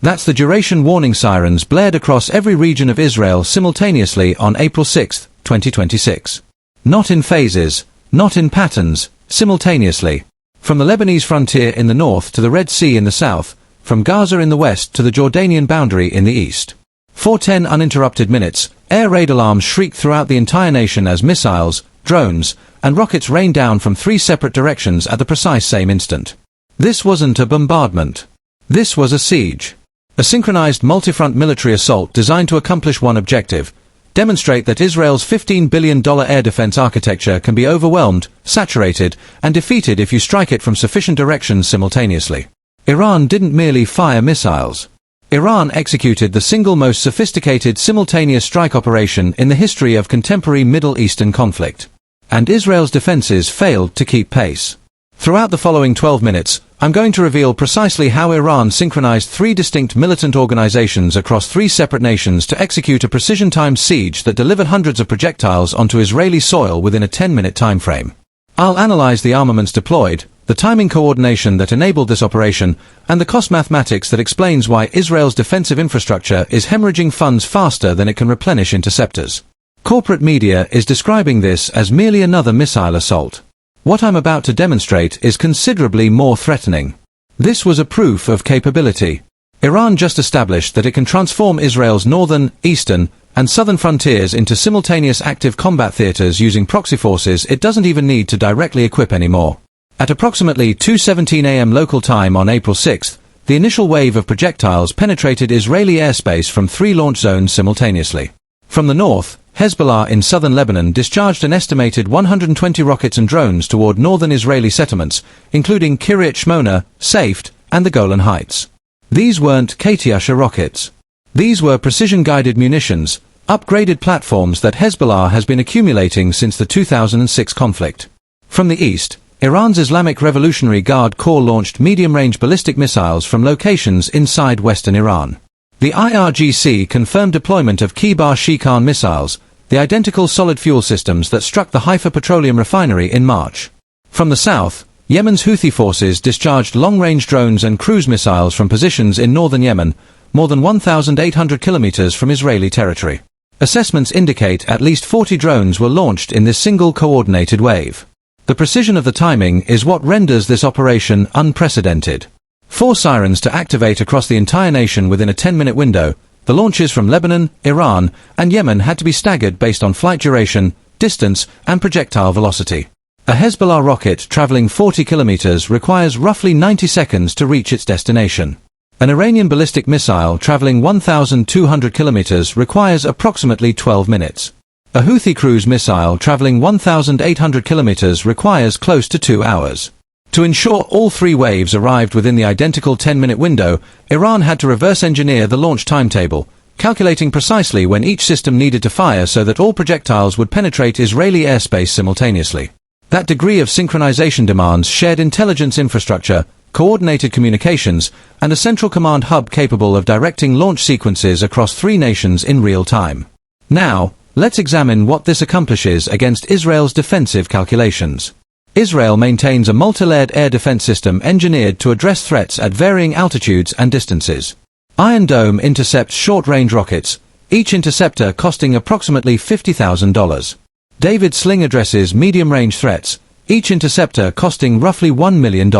That's the duration warning sirens blared across every region of Israel simultaneously on April 6, 2026. Not in phases, not in patterns, simultaneously. From the Lebanese frontier in the north to the Red Sea in the south, from Gaza in the west to the Jordanian boundary in the east. For 10 uninterrupted minutes, air raid alarms shrieked throughout the entire nation as missiles, drones, and rockets rained down from 3 separate directions at the precise same instant. This wasn't a bombardment. This was a siege. A synchronized multi-front military assault designed to accomplish one objective: demonstrate that Israel's $15 billion air defense architecture can be overwhelmed, saturated, and defeated if you strike it from sufficient directions simultaneously. Iran didn't merely fire missiles. Iran executed the single most sophisticated simultaneous strike operation in the history of contemporary Middle Eastern conflict. And Israel's defenses failed to keep pace. Throughout the following 12 minutes, I'm going to reveal precisely how Iran synchronized 3 distinct militant organizations across 3 separate nations to execute a precision-timed siege that delivered hundreds of projectiles onto Israeli soil within a 10-minute time frame. I'll analyze the armaments deployed, the timing coordination that enabled this operation, and the cost mathematics that explains why Israel's defensive infrastructure is hemorrhaging funds faster than it can replenish interceptors. Corporate media is describing this as merely another missile assault. What I'm about to demonstrate is considerably more threatening. This was a proof of capability. Iran just established that it can transform Israel's northern, eastern, and southern frontiers into simultaneous active combat theaters using proxy forces it doesn't even need to directly equip anymore. At approximately 2:17 a.m. local time on April 6, the initial wave of projectiles penetrated Israeli airspace from 3 launch zones simultaneously. From the north, Hezbollah in southern Lebanon discharged an estimated 120 rockets and drones toward northern Israeli settlements, including Kiryat Shmona, Safed, and the Golan Heights. These weren't Katyusha rockets. These were precision-guided munitions, upgraded platforms that Hezbollah has been accumulating since the 2006 conflict. From the east, Iran's Islamic Revolutionary Guard Corps launched medium-range ballistic missiles from locations inside western Iran. The IRGC confirmed deployment of Kibar-Shikan missiles, the identical solid fuel systems that struck the Haifa petroleum refinery in March. From the south, Yemen's Houthi forces discharged long-range drones and cruise missiles from positions in northern Yemen, more than 1,800 kilometers from Israeli territory. Assessments indicate at least 40 drones were launched in this single coordinated wave. The precision of the timing is what renders this operation unprecedented. 4 sirens to activate across the entire nation within a 10-minute window. The launches from Lebanon, Iran, and Yemen had to be staggered based on flight duration, distance, and projectile velocity. A Hezbollah rocket traveling 40 kilometers requires roughly 90 seconds to reach its destination. An Iranian ballistic missile traveling 1,200 kilometers requires approximately 12 minutes. A Houthi cruise missile traveling 1,800 kilometers requires close to 2 hours. To ensure all 3 waves arrived within the identical 10-minute window, Iran had to reverse engineer the launch timetable, calculating precisely when each system needed to fire so that all projectiles would penetrate Israeli airspace simultaneously. That degree of synchronization demands shared intelligence infrastructure, coordinated communications, and a central command hub capable of directing launch sequences across 3 nations in real time. Now, let's examine what this accomplishes against Israel's defensive calculations. Israel maintains a multi-layered air defense system engineered to address threats at varying altitudes and distances. Iron Dome intercepts short-range rockets, each interceptor costing approximately $50,000. David Sling addresses medium-range threats, each interceptor costing roughly $1 million.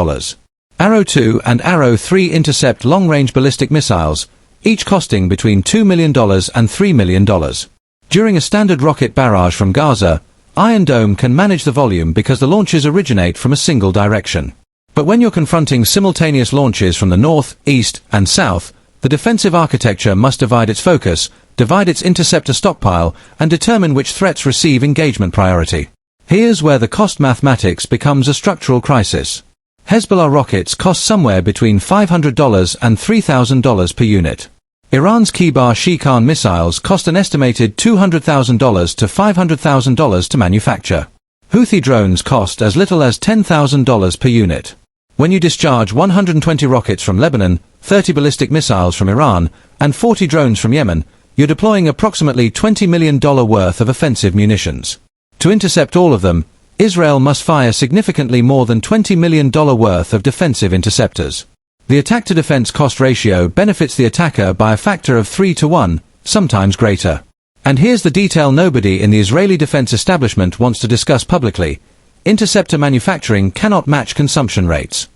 Arrow 2 and Arrow 3 intercept long-range ballistic missiles, each costing between $2 million and $3 million. During a standard rocket barrage from Gaza, Iron Dome can manage the volume because the launches originate from a single direction. But when you're confronting simultaneous launches from the north, east, and south, the defensive architecture must divide its focus, divide its interceptor stockpile, and determine which threats receive engagement priority. Here's where the cost mathematics becomes a structural crisis. Hezbollah rockets cost somewhere between $500 and $3,000 per unit. Iran's Kibar-Shikan missiles cost an estimated $200,000 to $500,000 to manufacture. Houthi drones cost as little as $10,000 per unit. When you discharge 120 rockets from Lebanon, 30 ballistic missiles from Iran, and 40 drones from Yemen, you're deploying approximately $20 million worth of offensive munitions. To intercept all of them, Israel must fire significantly more than $20 million worth of defensive interceptors. The attack-to-defense cost ratio benefits the attacker by a factor of 3 to 1, sometimes greater. And here's the detail nobody in the Israeli defense establishment wants to discuss publicly. Interceptor manufacturing cannot match consumption rates.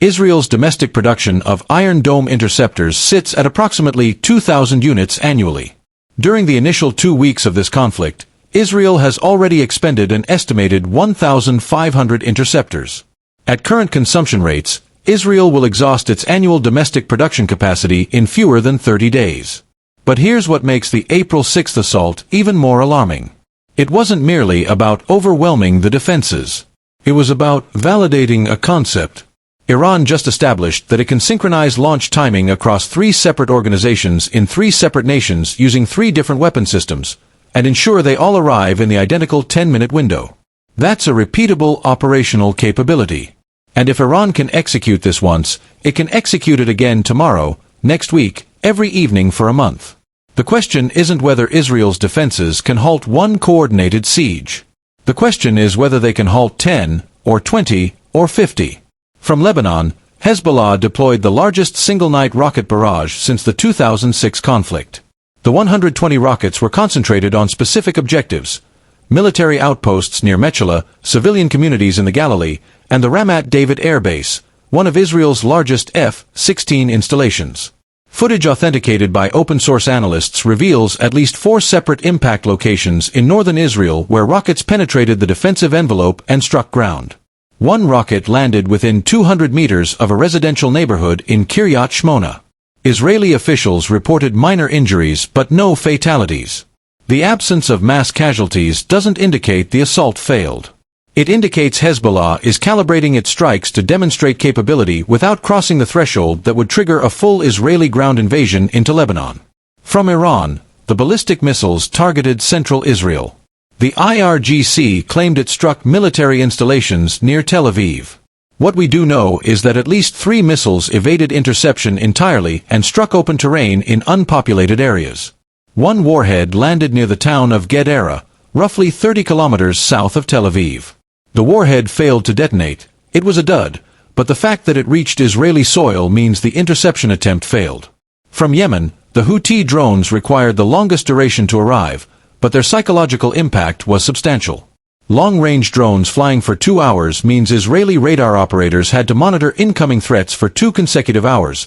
Israel's domestic production of Iron Dome interceptors sits at approximately 2,000 units annually. During the initial 2 weeks of this conflict, Israel has already expended an estimated 1,500 interceptors. At current consumption rates, Israel will exhaust its annual domestic production capacity in fewer than 30 days. But here's what makes the April 6th assault even more alarming. It wasn't merely about overwhelming the defenses. It was about validating a concept. Iran just established that it can synchronize launch timing across 3 separate organizations in 3 separate nations using 3 different weapon systems, and ensure they all arrive in the identical 10-minute window. That's a repeatable operational capability. And if Iran can execute this once, it can execute it again tomorrow, next week, every evening for a month. The question isn't whether Israel's defenses can halt one coordinated siege. The question is whether they can halt 10, or 20, or 50. From Lebanon, Hezbollah deployed the largest single-night rocket barrage since the 2006 conflict. The 120 rockets were concentrated on specific objectives: military outposts near Metchala, civilian communities in the Galilee, and the Ramat David Air Base, one of Israel's largest F-16 installations. Footage authenticated by open-source analysts reveals at least 4 separate impact locations in northern Israel where rockets penetrated the defensive envelope and struck ground. One rocket landed within 200 meters of a residential neighborhood in Kiryat Shmona. Israeli officials reported minor injuries but no fatalities. The absence of mass casualties doesn't indicate the assault failed. It indicates Hezbollah is calibrating its strikes to demonstrate capability without crossing the threshold that would trigger a full Israeli ground invasion into Lebanon. From Iran, the ballistic missiles targeted central Israel. The IRGC claimed it struck military installations near Tel Aviv. What we do know is that at least 3 missiles evaded interception entirely and struck open terrain in unpopulated areas. One warhead landed near the town of Gedera, roughly 30 kilometers south of Tel Aviv. The warhead failed to detonate. It was a dud, but the fact that it reached Israeli soil means the interception attempt failed. From Yemen, the Houthi drones required the longest duration to arrive, but their psychological impact was substantial. Long-range drones flying for 2 hours means Israeli radar operators had to monitor incoming threats for 2 consecutive hours,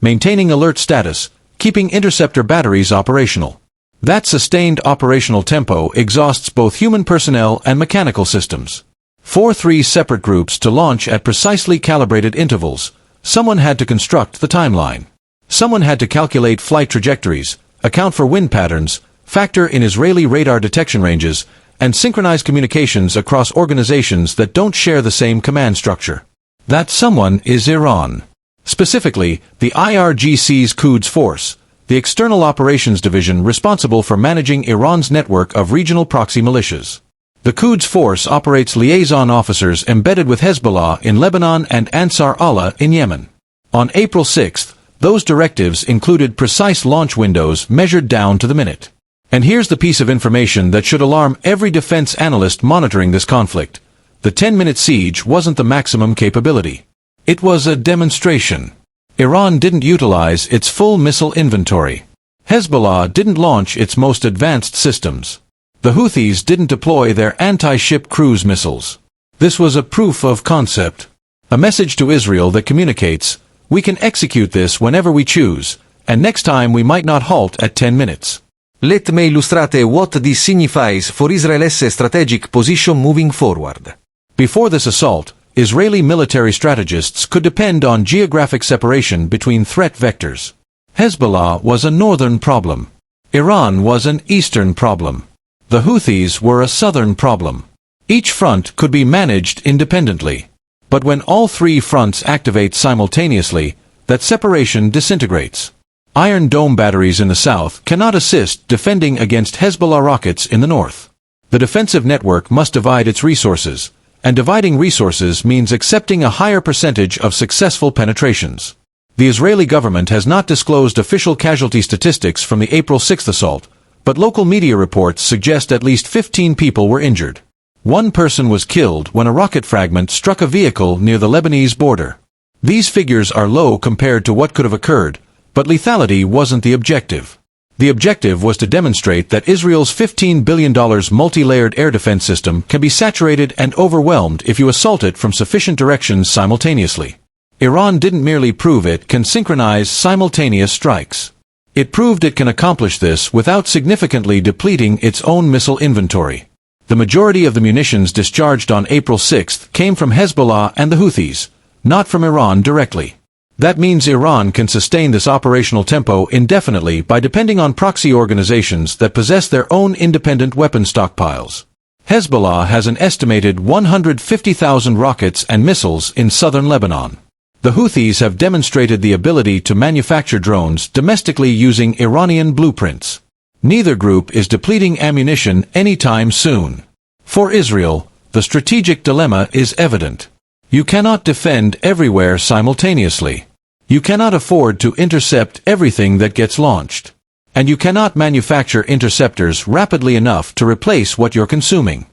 maintaining alert status, keeping interceptor batteries operational. That sustained operational tempo exhausts both human personnel and mechanical systems. For 3 separate groups to launch at precisely calibrated intervals, someone had to construct the timeline. Someone had to calculate flight trajectories, account for wind patterns, factor in Israeli radar detection ranges, and synchronize communications across organizations that don't share the same command structure. That someone is Iran. Specifically, the IRGC's Quds Force, the External Operations Division responsible for managing Iran's network of regional proxy militias. The Quds Force operates liaison officers embedded with Hezbollah in Lebanon and Ansar Allah in Yemen. On April 6th, those directives included precise launch windows measured down to the minute. And here's the piece of information that should alarm every defense analyst monitoring this conflict. The 10-minute siege wasn't the maximum capability. It was a demonstration. Iran didn't utilize its full missile inventory. Hezbollah didn't launch its most advanced systems. The Houthis didn't deploy their anti-ship cruise missiles. This was a proof of concept. A message to Israel that communicates, we can execute this whenever we choose, and next time we might not halt at 10 minutes. Let me illustrate what this signifies for Israel's strategic position moving forward. Before this assault, Israeli military strategists could depend on geographic separation between threat vectors. Hezbollah was a northern problem. Iran was an eastern problem. The Houthis were a southern problem. Each front could be managed independently. But when all 3 fronts activate simultaneously, that separation disintegrates. Iron Dome batteries in the south cannot assist defending against Hezbollah rockets in the north. The defensive network must divide its resources, and dividing resources means accepting a higher percentage of successful penetrations. The Israeli government has not disclosed official casualty statistics from the April 6th assault, but local media reports suggest at least 15 people were injured. 1 person was killed when a rocket fragment struck a vehicle near the Lebanese border. These figures are low compared to what could have occurred, but lethality wasn't the objective. The objective was to demonstrate that Israel's $15 billion multi-layered air defense system can be saturated and overwhelmed if you assault it from sufficient directions simultaneously. Iran didn't merely prove it can synchronize simultaneous strikes. It proved it can accomplish this without significantly depleting its own missile inventory. The majority of the munitions discharged on April 6 came from Hezbollah and the Houthis, not from Iran directly. That means Iran can sustain this operational tempo indefinitely by depending on proxy organizations that possess their own independent weapon stockpiles. Hezbollah has an estimated 150,000 rockets and missiles in southern Lebanon. The Houthis have demonstrated the ability to manufacture drones domestically using Iranian blueprints. Neither group is depleting ammunition anytime soon. For Israel, the strategic dilemma is evident. You cannot defend everywhere simultaneously. You cannot afford to intercept everything that gets launched. And you cannot manufacture interceptors rapidly enough to replace what you're consuming.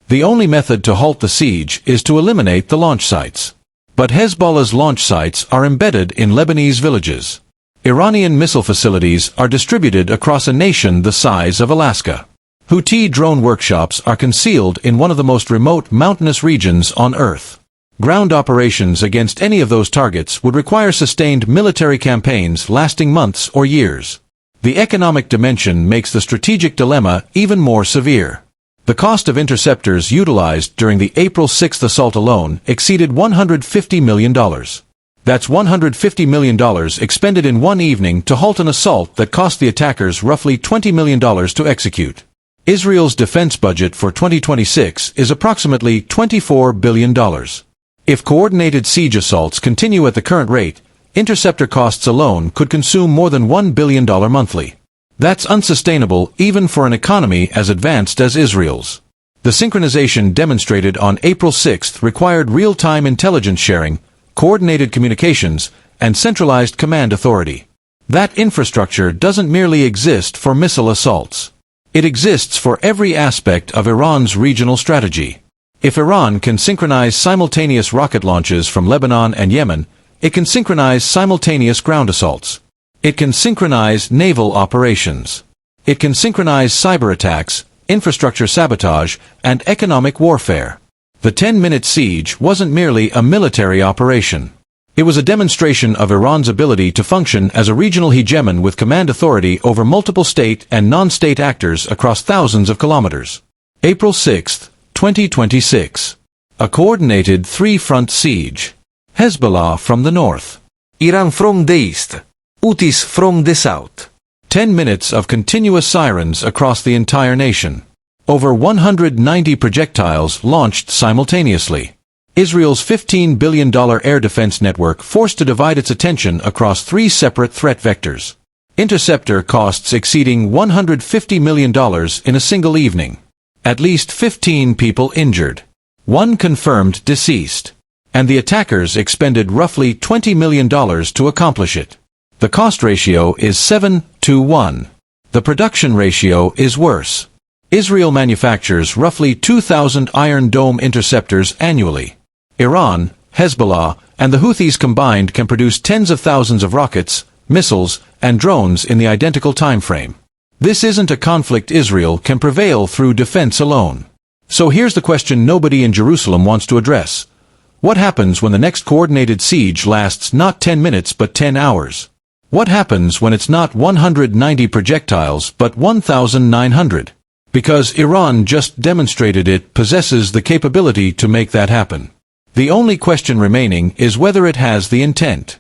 The only method to halt the siege is to eliminate the launch sites. But Hezbollah's launch sites are embedded in Lebanese villages. Iranian missile facilities are distributed across a nation the size of Alaska. Houthi drone workshops are concealed in one of the most remote mountainous regions on Earth. Ground operations against any of those targets would require sustained military campaigns lasting months or years. The economic dimension makes the strategic dilemma even more severe. The cost of interceptors utilized during the April 6 assault alone exceeded $150 million. That's $150 million expended in one evening to halt an assault that cost the attackers roughly $20 million to execute. Israel's defense budget for 2026 is approximately $24 billion. If coordinated siege assaults continue at the current rate, interceptor costs alone could consume more than $1 billion monthly. That's unsustainable even for an economy as advanced as Israel's. The synchronization demonstrated on April 6 required real-time intelligence sharing, coordinated communications, and centralized command authority. That infrastructure doesn't merely exist for missile assaults. It exists for every aspect of Iran's regional strategy. If Iran can synchronize simultaneous rocket launches from Lebanon and Yemen, it can synchronize simultaneous ground assaults. It can synchronize naval operations. It can synchronize cyber attacks, infrastructure sabotage, and economic warfare. The 10-minute siege wasn't merely a military operation. It was a demonstration of Iran's ability to function as a regional hegemon with command authority over multiple state and non-state actors across thousands of kilometers. April 6, 2026. A coordinated three-front siege. Hezbollah from the north. Iran from the east. Houthis from the south. 10 minutes of continuous sirens across the entire nation. Over 190 projectiles launched simultaneously. Israel's $15 billion air defense network forced to divide its attention across three separate threat vectors. Interceptor costs exceeding $150 million in a single evening. At least 15 people injured. One confirmed deceased. And the attackers expended roughly $20 million to accomplish it. The cost ratio is 7-to-1. The production ratio is worse. Israel manufactures roughly 2,000 Iron Dome interceptors annually. Iran, Hezbollah, and the Houthis combined can produce tens of thousands of rockets, missiles, and drones in the identical time frame. This isn't a conflict Israel can prevail through defense alone. So here's the question nobody in Jerusalem wants to address. What happens when the next coordinated siege lasts not 10 minutes but 10 hours? What happens when it's not 190 projectiles but 1,900? Because Iran just demonstrated it possesses the capability to make that happen. The only question remaining is whether it has the intent.